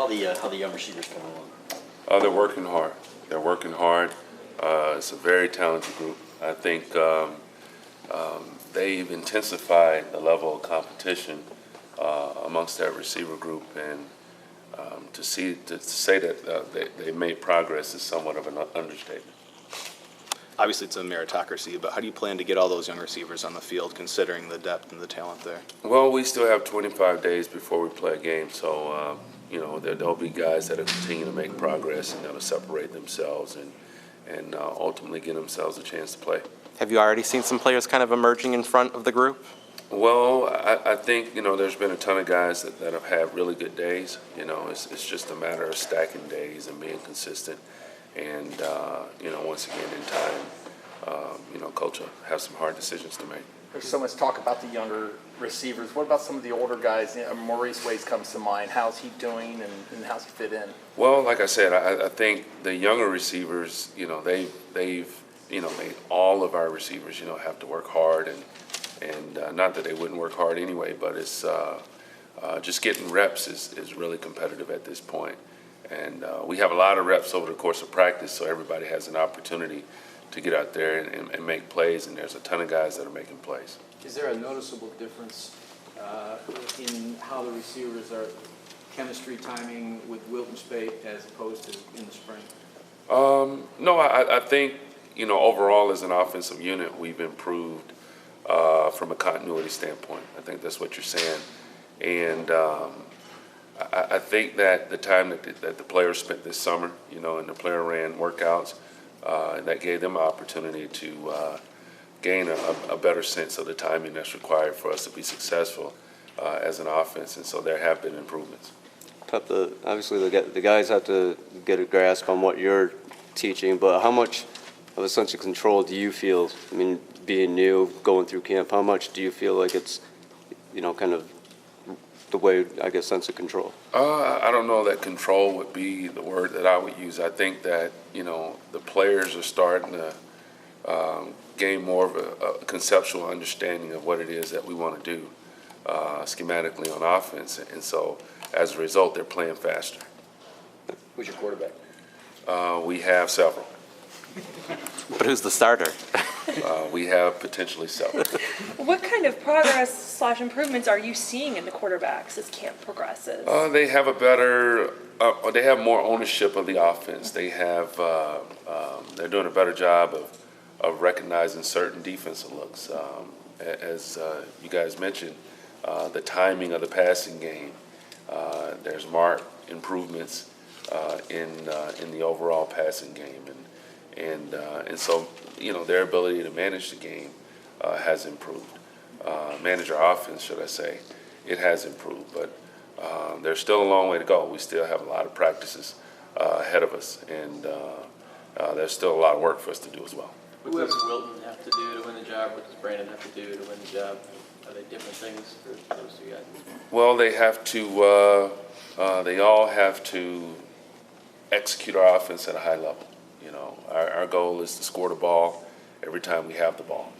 how the young receivers coming along? They're working hard. They're working hard. It's a very talented group. I think they've intensified the level of competition amongst that receiver group, and to say that they made progress is somewhat of an understatement. Obviously, it's a meritocracy, but how do you plan to get all those young receivers on the field, considering the depth and the talent there? Well, we still have 25 days before we play a game, so there'll be guys that will continue to make progress and that'll separate themselves and ultimately give themselves a chance to play. Have you already seen some players kind of emerging in front of the group? Well, I think there's been a ton of guys that have had really good days. It's just a matter of stacking days and being consistent. And once again, in time, coach will have some hard decisions to make. There's so much talk about the younger receivers. What about some of the older guys? Maurice Ways comes to mind. How's he doing, and how's he fit in? Well, like I said, I think the younger receivers, they've made all of our receivers, have to work hard, and not that they wouldn't work hard anyway, but it's just getting reps is really competitive at this point. And we have a lot of reps over the course of practice, so everybody has an opportunity to get out there and make plays, and there's a ton of guys that are making plays. Is there a noticeable difference in how the receivers are chemistry timing with Wilton Spate as opposed to in the spring? No, I think, overall as an offensive unit, we've improved from a continuity standpoint. I think that's what you're saying. And I think that the time that the players spent this summer, and the player ran workouts, that gave them an opportunity to gain a better sense of the timing that's required for us to be successful as an offense. And so there have been improvements. Pep, obviously the guys have to get a grasp on what you're teaching, but how much of a sense of control do you feel? I mean, being new, going through camp, how much do you feel like it's, kind of the way, I guess, sense of control? I don't know that control would be the word that I would use. I think that, the players are starting to gain more of a conceptual understanding of what it is that we want to do schematically on offense. And so, as a result, they're playing faster. Who's your quarterback? We have several. But who's the starter? We have potentially several. What kind of progress / improvements are you seeing in the quarterbacks as camp progresses? They have they have more ownership of the offense. They have, they're doing a better job of recognizing certain defensive looks. As you guys mentioned, the timing of the passing game, there's marked improvements in the overall passing game. And so, their ability to manage the game has improved. Manage our offense, should I say, it has improved. But there's still a long way to go. We still have a lot of practices ahead of us, and there's still a lot of work for us to do as well. What does Wilton have to do to win the job? What does Brandon have to do to win the job? Are they different things for those two guys? Well, they have to. They all have to execute our offense at a high level. Our goal is to score the ball every time we have the ball.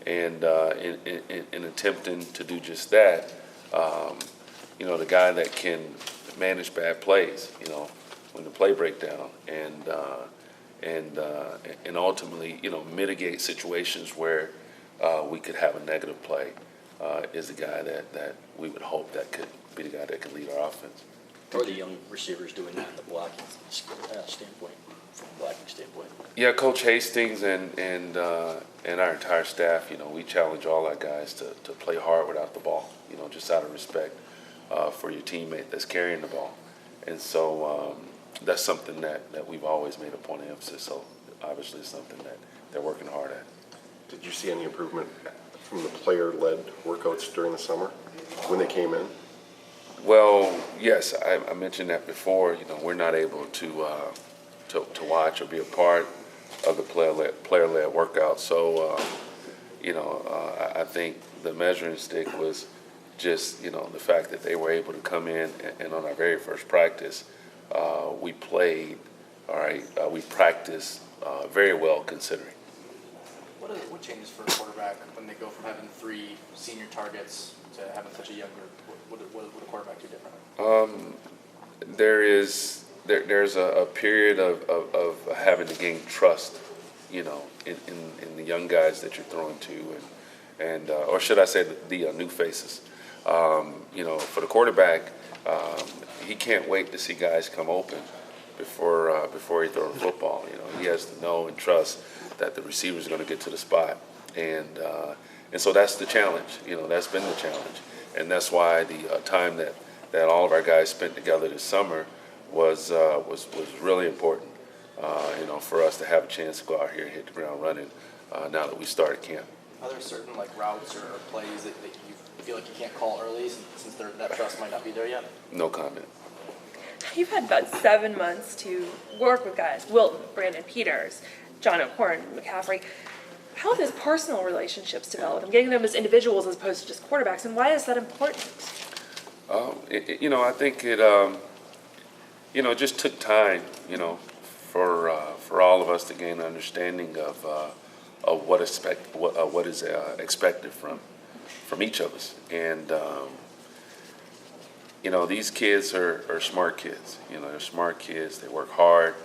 And in attempting to do just that, the guy that can manage bad plays, when the play breakdown, and ultimately, mitigate situations where we could have a negative play, is the guy that we would hope that could be the guy that could lead our offense. How are the young receivers doing that in the blocking standpoint? From a blocking standpoint? Yeah, Coach Hastings and our entire staff, we challenge all our guys to play hard without the ball, just out of respect for your teammate that's carrying the ball. And so that's something that we've always made a point of emphasis. So obviously it's something that they're working hard at. Did you see any improvement from the player-led workouts during the summer when they came in? Well, yes, I mentioned that before. We're not able to watch or be a part of the player-led workout. So, I think the measuring stick was just, the fact that they were able to come in and on our very first practice, we played, we practiced very well considering. What changes for a quarterback when they go from having 3 senior targets to having such a younger? What a quarterback do differently? there's a period of having to gain trust, in the young guys that you're throwing to, and or should I say the new faces. For the quarterback, he can't wait to see guys come open before he throws the football. He has to know and trust that the receiver is going to get to the spot, and so that's the challenge. That's been the challenge, and that's why the time that all of our guys spent together this summer was really important. For us to have a chance to go out here and hit the ground running now that we started camp. Are there certain routes or plays that you feel like you can't call early since that trust might not be there yet? No comment. You've had about 7 months to work with guys, Wilton, Brandon Peters, John O'Korn, McCaffrey. How have his personal relationships developed? I'm getting them as individuals as opposed to just quarterbacks, and why is that important? I think it just took time, for all of us to gain an understanding of what is expected from each of us. And these kids are smart kids. They're smart kids. They work hard,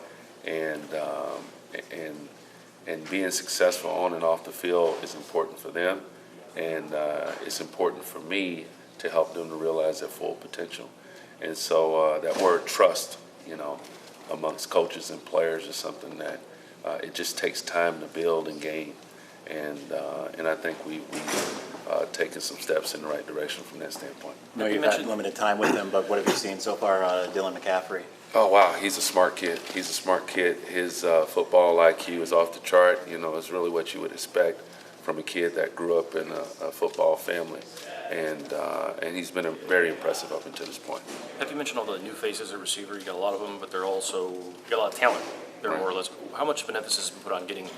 and being successful on and off the field is important for them, and it's important for me to help them to realize their full potential. And so that word trust, amongst coaches and players is something that it just takes time to build and gain. And I think we've taken some steps in the right direction from that standpoint. I know you've had limited time with him, but what have you seen so far out of Dylan McCaffrey? Oh, wow, he's a smart kid. His football IQ is off the chart. It's really what you would expect from a kid that grew up in a football family. And he's been very impressive up until this point. Have you mentioned all the new faces at receiver? You got a lot of them, but you got a lot of talent. They're more or less. How much of an emphasis has been put on getting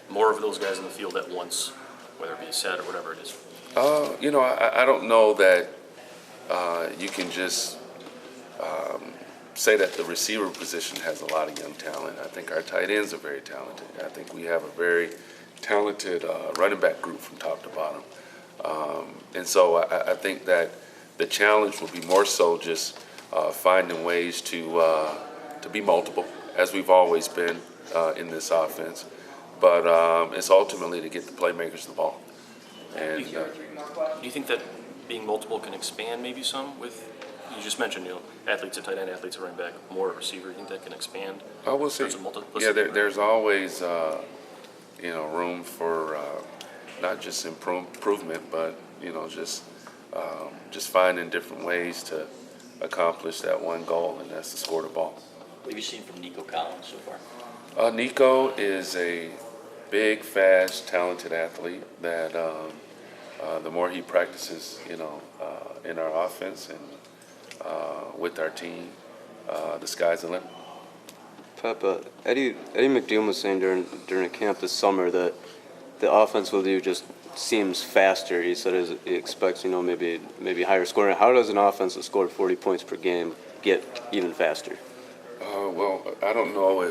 more of those guys in the field at once, whether it be a set or whatever it is? I don't know that you can just say that the receiver position has a lot of young talent. I think our tight ends are very talented. I think we have a very talented running back group from top to bottom. And so I think that the challenge will be more so just finding ways to be multiple, as we've always been in this offense. But it's ultimately to get the playmakers the ball. And do you think that being multiple can expand maybe some with, you just mentioned, athletes at tight end, athletes at running back, more at receiver. You think that can expand? We'll see. Yeah, there's always room for not just improvement, but just finding different ways to accomplish that one goal, and that's to score the ball. What have you seen from Nico Collins so far? Nico is a big, fast, talented athlete that the more he practices, in our offense and with our team, the sky's the limit. Pep, Eddie McDoom was saying during a camp this summer that the offense with you just seems faster. He said he expects, maybe higher scoring. How does an offense that scored 40 points per game get even faster? Well, I don't know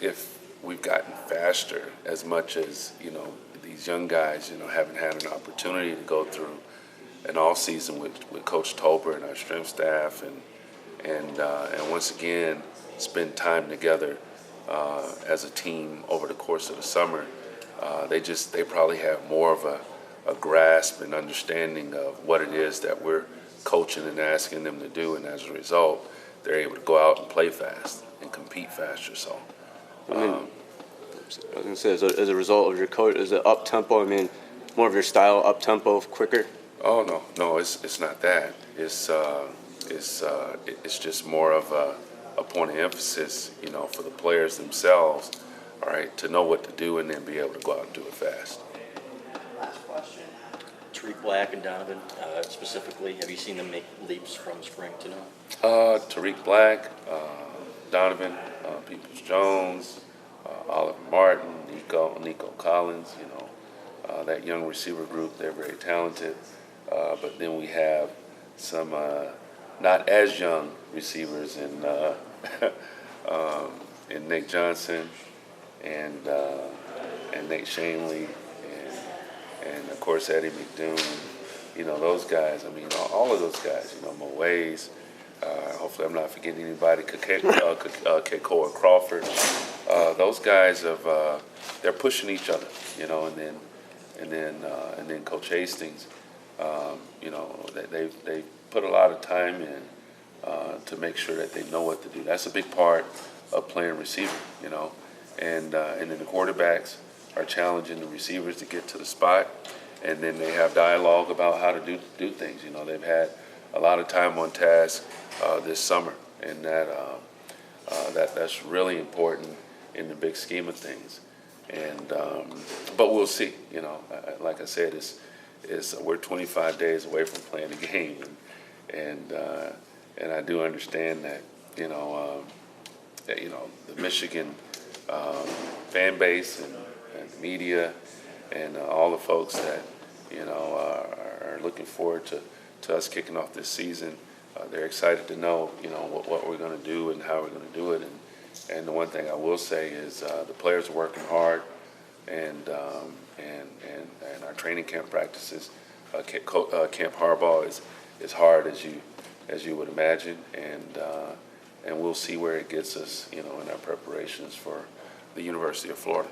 if we've gotten faster as much as, these young guys, haven't had an opportunity to go through an off season with Coach Tolbert and our strength staff and once again spend time together as a team over the course of the summer. They probably have more of a grasp and understanding of what it is that we're coaching and asking them to do, and as a result, they're able to go out and play fast and compete faster. So, I was going to say, as a result of your coach, is it up tempo? More of your style, up tempo, quicker. Oh no, it's not that. It's just more of a point of emphasis, for the players themselves, all right, to know what to do and then be able to go out and do it fast. Last question. Tariq Black and Donovan, specifically, have you seen them make leaps from spring to now? Tariq Black, Donovan, Peoples-Jones, Oliver Martin, Nico Collins, that young receiver group, they're very talented. But then we have some not as young receivers in Nick Johnson and Nate Shanley and of course Eddie McDoom. Those guys. All of those guys. Moways. hopefully I'm not forgetting anybody, Kekoa Crawford. Those guys they're pushing each other, you know, and then Coach Hastings, you know, they put a lot of time in to make sure that they know what to do. That's a big part of playing receiver, you know, and then the quarterbacks are challenging the receivers to get to the spot, and then they have dialogue about how to do things. You know, they've had a lot of time on task this summer, and that's really important in the big scheme of things. And but we'll see. You know, like I said, we're 25 days away from playing the game, and I do understand that. The Michigan fan base and the media and all the folks that are looking forward to us kicking off this season. They're excited to know what we're going to do and how we're going to do it. And the one thing I will say is the players are working hard, and our training camp practices, Camp Harbaugh is hard as you would imagine, and we'll see where it gets us, in our preparations for the University of Florida.